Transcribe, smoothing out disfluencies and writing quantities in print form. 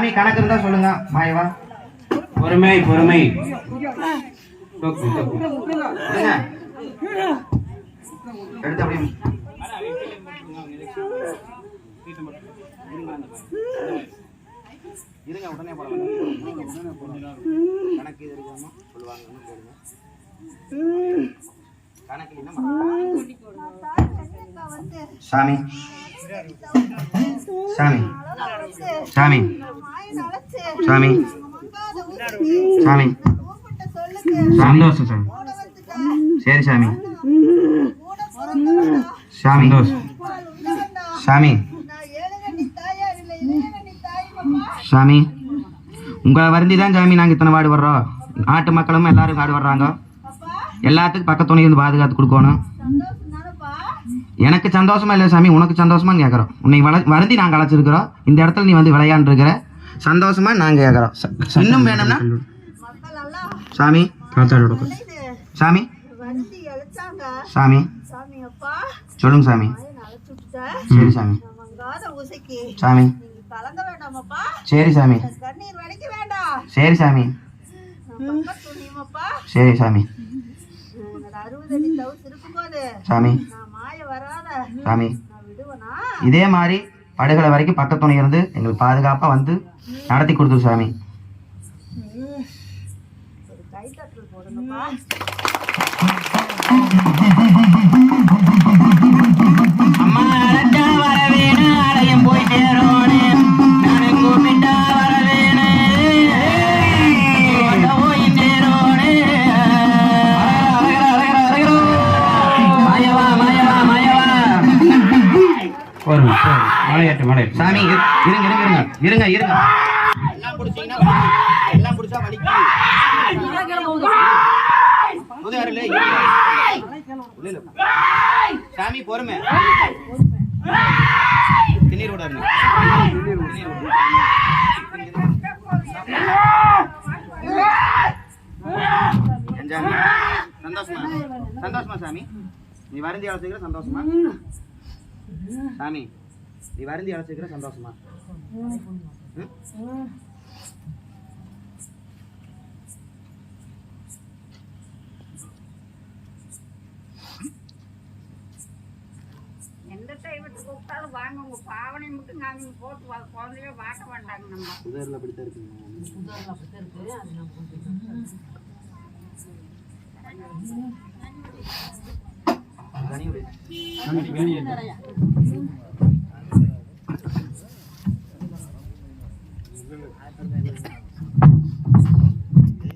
சாமி கணக்கு இருந்தா சொல்லுங்க. மாயவா பொறுமை பொறுமை. எடுத்து அப்படி இருங்க, உடனே கணக்கு இருக்காம சொல்லுவாங்க. கணக்கு சாமி சாமி சாமி சாமி சாமி சந்தோஷம் சாமி. சரி சாமி. சாமி சாமி சாமி உங்களை வருந்தி தான் சாமி நாங்கள் இத்தனை பாடுபடுறோம். நாட்டு மக்களும் எல்லாரும் பாடுபடுறாங்க. எல்லாத்துக்கும் பக்கத்துணை இருந்து பாதுகாத்து கொடுக்கணும். எனக்கு சந்தோஷமா இல்லை சாமி, உனக்கு சந்தோஷமான்னு கேட்குறோம். உன்னை வருந்தி நாங்கள் அழைச்சிருக்கிறோம். இந்த இடத்துல நீ வந்து விளையாண்டுருக்கிற சந்தோஷமா நாங்கள் கேட்குறோம். இன்னும் வேணும்னா சாமி சாமி சாமி சொல்லுங்க சாமி. சரி சாமி. சாமி சரி சாமி. சரி சாமி. சரி சாமி. சாமி சாமி இதே மாதிரி படுகளை வரைக்கும் பக்கத்துணை இருந்து எங்களுக்கு பாதுகாப்பா வந்து நடத்தி கொடுத்துரு சாமி. அம்மா அழைச்சா வரவேணு, அழையும் போய் சேரோனு, நானும் கூப்பிட்டா வரவேணு, போய் சேரோனு. மாயவா மாயவா மாயவா. மலையாட்டு மலை. சாமி இருங்க இருங்க இருங்க இருங்க. எல்லாம் பிடிச்சீங்கன்னா எல்லாம் பிடிச்சா வலிக்கு. சாமி பொறுமை. திண்ணீர் விட சந்தோஷமா சந்தோஷமா சாமி. நீ வருந்தி அழைச்சிக்கிற சந்தோஷமா சாமி. நீ வருந்தி அழைச்சிக்கிற சந்தோஷமா. எந்த டைமுக்கு கூப்பிட்டாலும் வாங்க. உங்க பாவனை மட்டும் நாங்க போட்டு குழந்தைய வாட்ட வேண்டாங்க. நம்ம உதர்ல அப்படித்தான் இருக்குங்க. அது